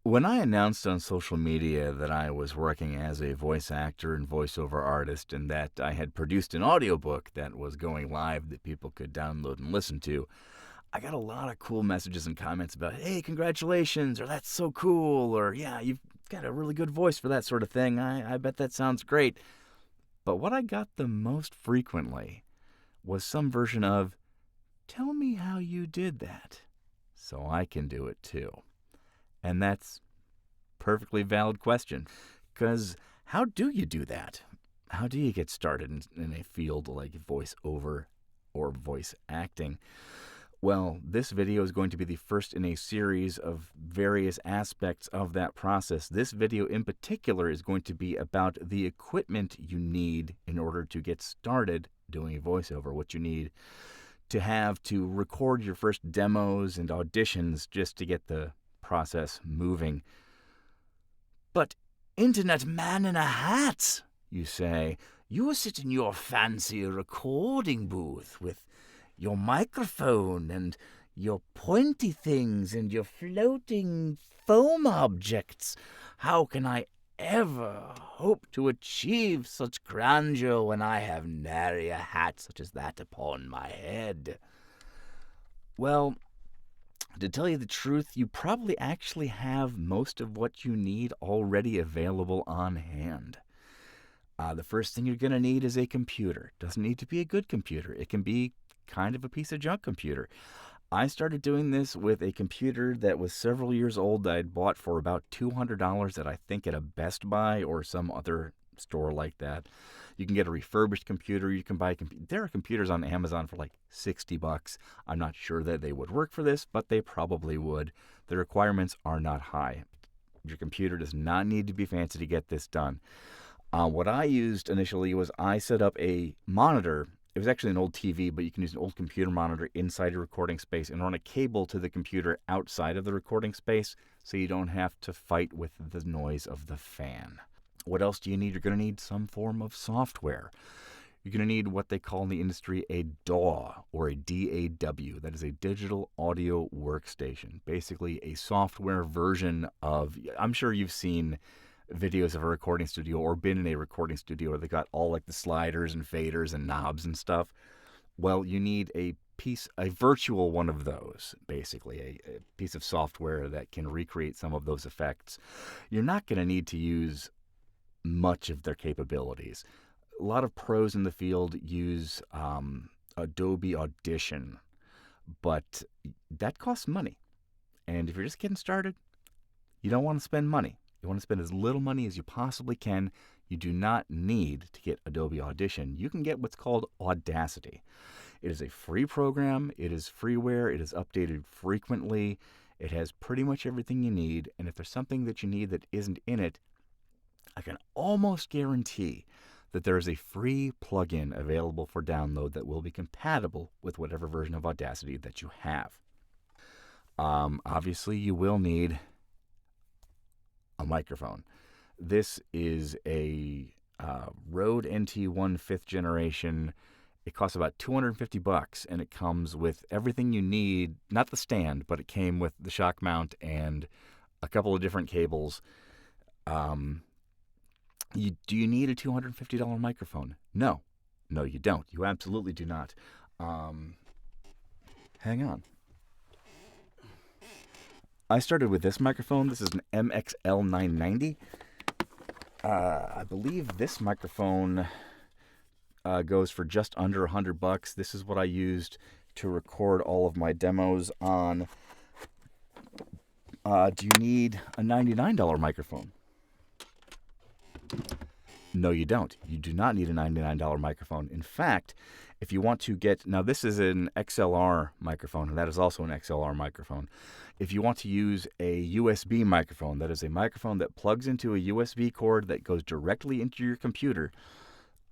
When I announced on social media that I was working as a voice actor and voiceover artist and that I had produced an audiobook that was going live that people could download and listen to, I got a lot of cool messages and comments about, hey, congratulations, or that's so cool, or yeah, you've got a really good voice for that sort of thing. I bet that sounds great. But what I got the most frequently was some version of, tell me how you did that so I can do it too. And that's perfectly valid question. Because how do you do that? How do you get started in a field like voiceover or voice acting? Well, this video is going to be the first in a series of various aspects of that process. This video in particular is going to be about the equipment you need in order to get started doing a voiceover, what you need to have to record your first demos and auditions just to get the process moving. But Internet man in a hat, you say, you sit in your fancy recording booth with your microphone and your pointy things and your floating foam objects. How can I ever hope to achieve such grandeur when I have nary a hat such as that upon my head? Well, to tell you the truth, you probably actually have most of what you need already available on hand. The first thing you're going to need is a computer. Doesn't need to be a good computer. It can be kind of a piece of junk computer. I started doing this with a computer that was several years old that I'd bought for about $200 at I think at a Best Buy or some other store like that. You can get a refurbished computer. You can buy there are computers on Amazon for like $60. I'm not sure that they would work for this, but they probably would. The requirements are not high. Your computer does not need to be fancy to get this done. What I used initially was I set up a monitor. It was actually an old TV, but you can use an old computer monitor inside your recording space and run a cable to the computer outside of the recording space so you don't have to fight with the noise of the fan. What else do you need? You're going to need some form of software. You're going to need what they call in the industry a DAW or a DAW. That is a digital audio workstation. Basically a software version of, I'm sure you've seen videos of a recording studio or been in a recording studio where they got all like the sliders and faders and knobs and stuff. Well, you need a virtual one of those, basically, a piece of software that can recreate some of those effects. You're not going to need to use much of their capabilities. A lot of pros in the field use Adobe Audition, but that costs money. And if you're just getting started, you don't want to spend money. You want to spend as little money as you possibly can. You do not need to get Adobe Audition. You can get what's called Audacity. It is a free program. It is freeware. It is updated frequently. It has pretty much everything you need. And if there's something that you need that isn't in it, I can almost guarantee that there is a free plugin available for download that will be compatible with whatever version of Audacity that you have. Obviously, you will need a microphone. This is a Rode NT1 5th generation. It costs about $250, and it comes with everything you need. Not the stand, but it came with the shock mount and a couple of different cables. Do you need a $250 microphone? No, you don't. You absolutely do not. Hang on. I started with this microphone. This is an MXL 990. I believe this microphone goes for just under $100. This is what I used to record all of my demos on. Do you need a $99 microphone? No, you don't. You do not need a $99 microphone. In fact, if you want to get... Now, this is an XLR microphone, and that is also an XLR microphone. If you want to use a USB microphone, that is a microphone that plugs into a USB cord that goes directly into your computer,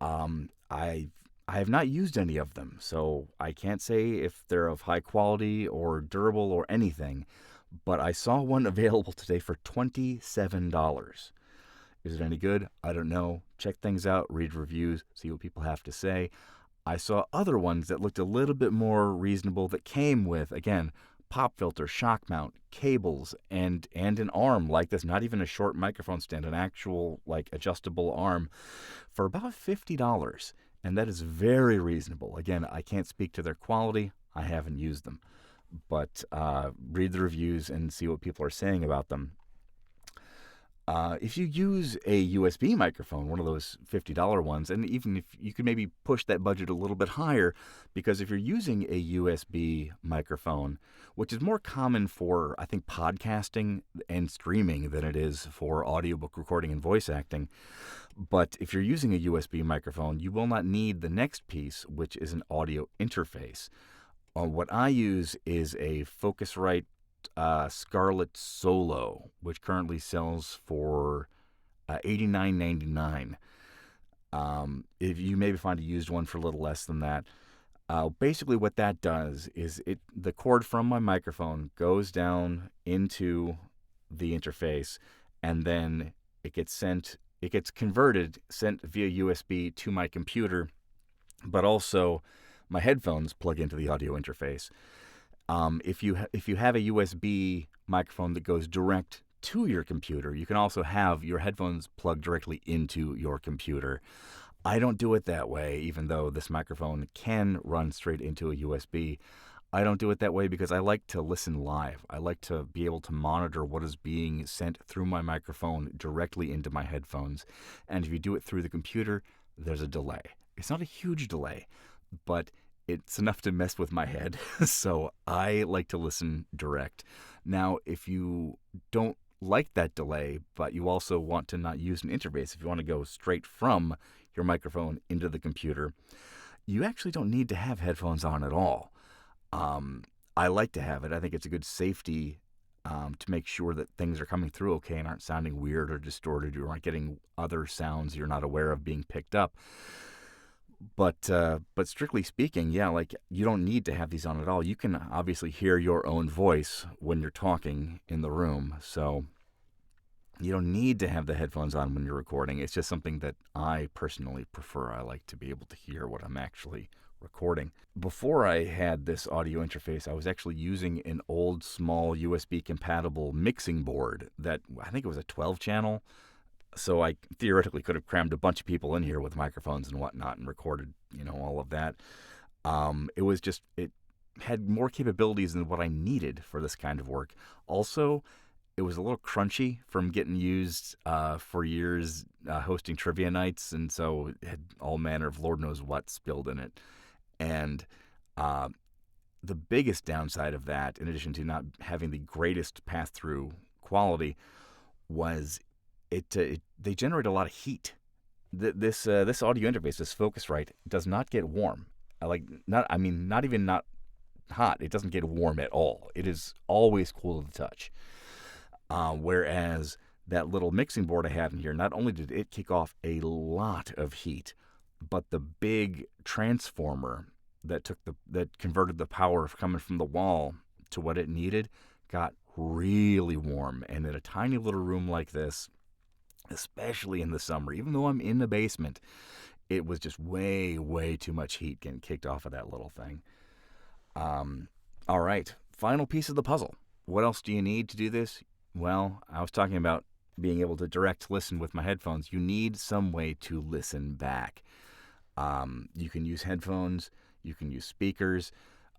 I have not used any of them, so I can't say if they're of high quality or durable or anything, but I saw one available today for $27. Is it any good? I don't know. Check things out, read reviews, see what people have to say. I saw other ones that looked a little bit more reasonable that came with, again, pop filter, shock mount, cables, and an arm like this, not even a short microphone stand, an actual like adjustable arm for about $50. And that is very reasonable. Again, I can't speak to their quality. I haven't used them. But read the reviews and see what people are saying about them. If you use a USB microphone, one of those $50 ones, and even if you could maybe push that budget a little bit higher, because if you're using a USB microphone, which is more common for, I think, podcasting and streaming than it is for audiobook recording and voice acting, but if you're using a USB microphone, you will not need the next piece, which is an audio interface. What I use is a Focusrite Scarlett Solo, which currently sells for $89.99. If you maybe find a used one for a little less than that. Basically, what that does is the cord from my microphone goes down into the interface, and then it gets converted, sent via USB to my computer, but also my headphones plug into the audio interface. If you have a USB microphone that goes direct to your computer, you can also have your headphones plugged directly into your computer. I don't do it that way, even though this microphone can run straight into a USB. I don't do it that way because I like to listen live. I like to be able to monitor what is being sent through my microphone directly into my headphones. And if you do it through the computer, there's a delay. It's not a huge delay, but it's enough to mess with my head. So I like to listen direct. Now, if you don't like that delay, but you also want to not use an interface, if you want to go straight from your microphone into the computer, you actually don't need to have headphones on at all. I like to have it. I think it's a good safety to make sure that things are coming through okay and aren't sounding weird or distorted, or aren't getting other sounds you're not aware of being picked up. But strictly speaking, yeah, like you don't need to have these on at all. You can obviously hear your own voice when you're talking in the room, so you don't need to have the headphones on when you're recording. It's just something that I personally prefer. I like to be able to hear what I'm actually recording. Before I had this audio interface, I was actually using an old small USB compatible mixing board that I think it was a 12 channel. So I theoretically could have crammed a bunch of people in here with microphones and whatnot and recorded, all of that. It had more capabilities than what I needed for this kind of work. Also, it was a little crunchy from getting used for years hosting trivia nights, and so it had all manner of Lord knows what spilled in it. And the biggest downside of that, in addition to not having the greatest pass-through quality, was they generate a lot of heat. This audio interface, this Focusrite, does not get warm. Not even not hot. It doesn't get warm at all. It is always cool to the touch. Whereas that little mixing board I had in here, not only did it kick off a lot of heat, but the big transformer that converted the power coming from the wall to what it needed got really warm. And in a tiny little room like this, especially in the summer, even though I'm in the basement, it was just way, way too much heat getting kicked off of that little thing. All right, final piece of the puzzle. What else do you need to do this? Well, I was talking about being able to direct listen with my headphones. You need some way to listen back. You can use headphones. You can use speakers.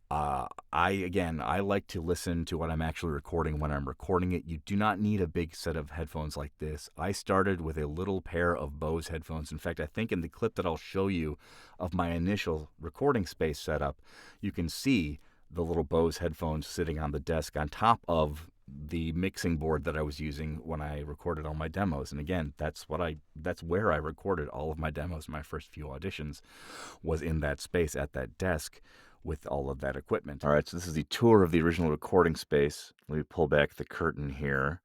I like to listen to what I'm actually recording when I'm recording it. You do not need a big set of headphones like this. I started with a little pair of Bose headphones. In fact, I think in the clip that I'll show you of my initial recording space setup, you can see the little Bose headphones sitting on the desk on top of the mixing board that I was using when I recorded all my demos. And again, that's where I recorded all of my demos. My first few auditions was in that space at that desk with all of that equipment. All right, so this is the tour of the original recording space. Let me pull back the curtain here.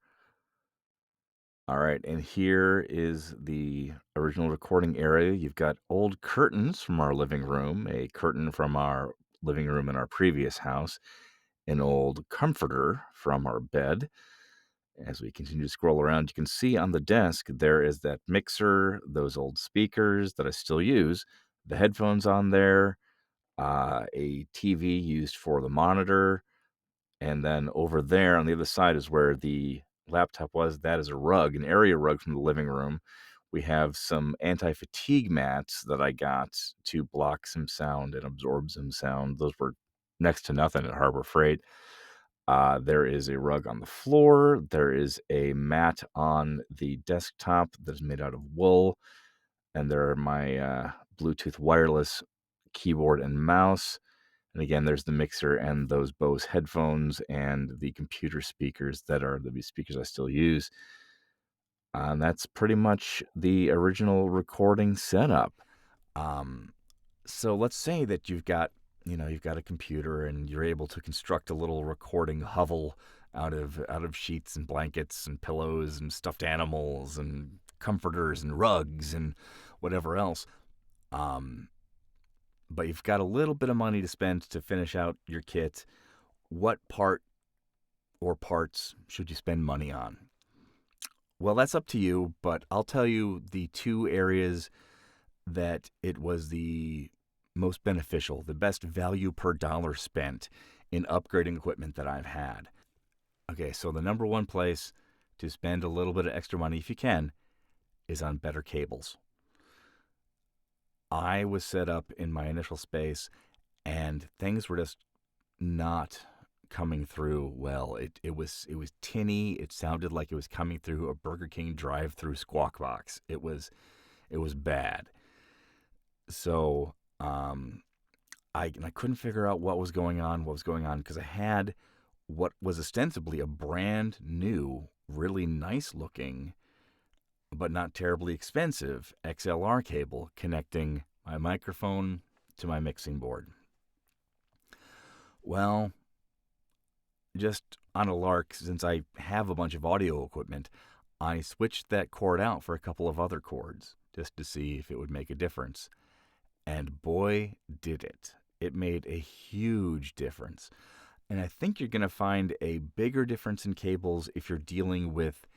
All right, and here is the original recording area. You've got old curtains from our living room, a curtain from our living room in our previous house, an old comforter from our bed. As we continue to scroll around, you can see on the desk there is that mixer, those old speakers that I still use, the headphones on there, a TV used for the monitor, And then over there on the other side is where the laptop was. That is a rug, an area rug from the living room. We have some anti-fatigue mats that I got to block some sound and absorb some sound. Those were next to nothing at Harbor Freight. There is a rug on the floor. There is a mat on the desktop that's made out of wool. And there are my Bluetooth wireless keyboard and mouse. And again, there's the mixer and those Bose headphones and the computer speakers that are the speakers I still use. And that's pretty much the original recording setup. Um, so let's say that you've got a computer and you're able to construct a little recording hovel out of sheets and blankets and pillows and stuffed animals and comforters and rugs and whatever else. Um, but you've got a little bit of money to spend to finish out your kit. What part or parts should you spend money on? Well, that's up to you, but I'll tell you the two areas that it was the most beneficial, the best value per dollar spent in upgrading equipment that I've had. Okay, so the number one place to spend a little bit of extra money, if you can, is on better cables. I was set up in my initial space, and things were just not coming through well. It was tinny. It sounded like it was coming through a Burger King drive-through squawk box. It was bad. So I couldn't figure out what was going on, because I had what was ostensibly a brand new, really nice looking, but not terribly expensive XLR cable connecting my microphone to my mixing board. Well, just on a lark, since I have a bunch of audio equipment, I switched that cord out for a couple of other cords just to see if it would make a difference. And boy, did it. It made a huge difference. And I think you're going to find a bigger difference in cables if you're dealing with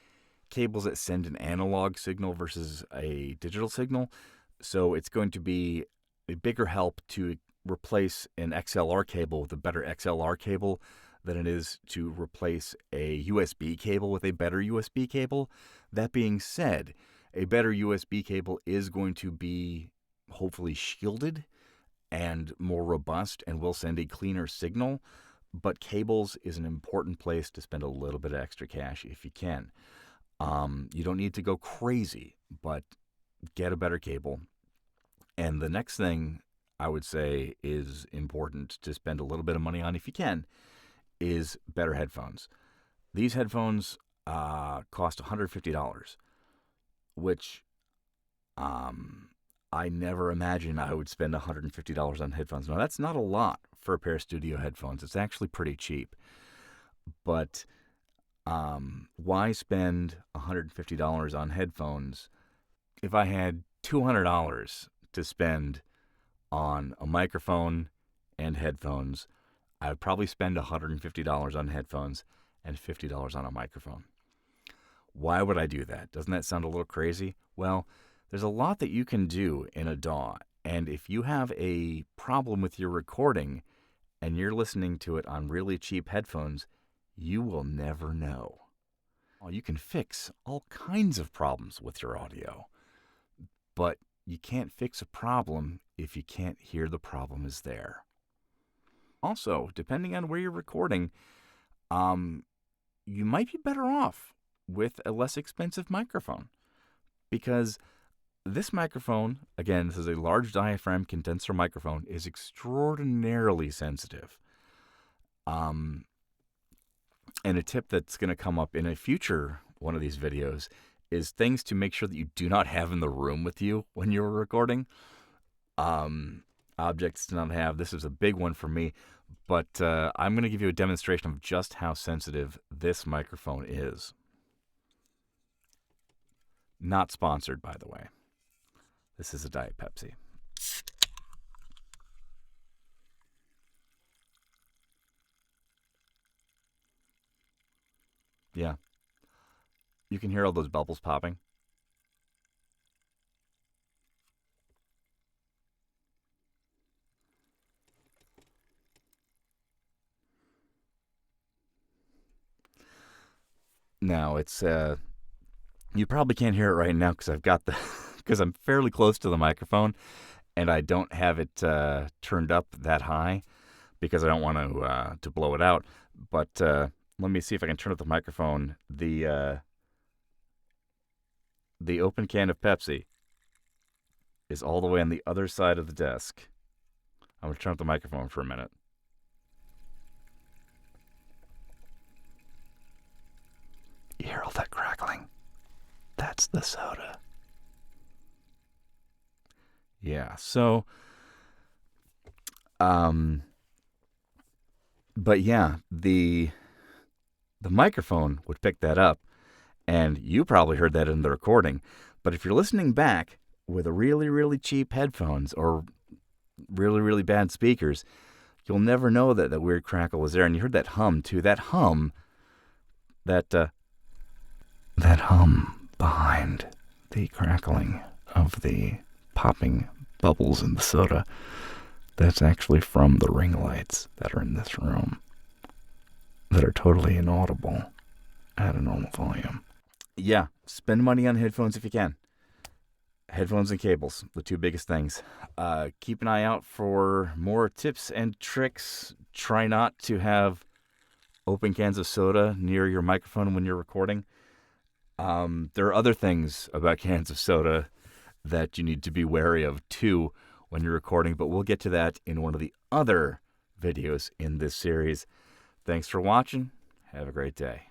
cables that send an analog signal versus a digital signal. So it's going to be a bigger help to replace an XLR cable with a better XLR cable than it is to replace a USB cable with a better USB cable. That being said, a better USB cable is going to be hopefully shielded and more robust and will send a cleaner signal. But cables is an important place to spend a little bit of extra cash if you can. You don't need to go crazy, but get a better cable. And the next thing I would say is important to spend a little bit of money on if you can is better headphones. These headphones cost $150, which I never imagined I would spend $150 on headphones. Now, that's not a lot for a pair of studio headphones. It's actually pretty cheap. But why spend $150 on headphones if I had $200 to spend on a microphone and headphones? I would probably spend $150 on headphones and $50 on a microphone. Why would I do that? Doesn't that sound a little crazy? Well, there's a lot that you can do in a DAW, and if you have a problem with your recording and you're listening to it on really cheap headphones, you will never know. You can fix all kinds of problems with your audio, but you can't fix a problem if you can't hear the problem is there. Also, depending on where you're recording, you might be better off with a less expensive microphone, because this microphone, again, this is a large diaphragm condenser microphone, is extraordinarily sensitive. And a tip that's going to come up in a future one of these videos is things to make sure that you do not have in the room with you when you're recording. Objects to not have. This is a big one for me, but I'm going to give you a demonstration of just how sensitive this microphone is. Not sponsored, by the way. This is a Diet Pepsi. Yeah. You can hear all those bubbles popping. Now, it's you probably can't hear it right now because I've got the because I'm fairly close to the microphone and I don't have it turned up that high because I don't want to blow it out. But let me see if I can turn up the microphone. The open can of Pepsi is all the way on the other side of the desk. I'm going to turn up the microphone for a minute. You hear all that crackling? That's the soda. Yeah, so, but yeah, the microphone would pick that up, and you probably heard that in the recording. But if you're listening back with a really, really cheap headphones or really, really bad speakers, you'll never know that that weird crackle was there. And you heard that hum too. That hum behind the crackling of the popping bubbles in the soda, that's actually from the ring lights that are in this room that are totally inaudible at a normal volume. Yeah, spend money on headphones if you can. Headphones and cables, the two biggest things. Keep an eye out for more tips and tricks. Try not to have open cans of soda near your microphone when you're recording. There are other things about cans of soda that you need to be wary of too when you're recording, but we'll get to that in one of the other videos in this series. Thanks for watching. Have a great day.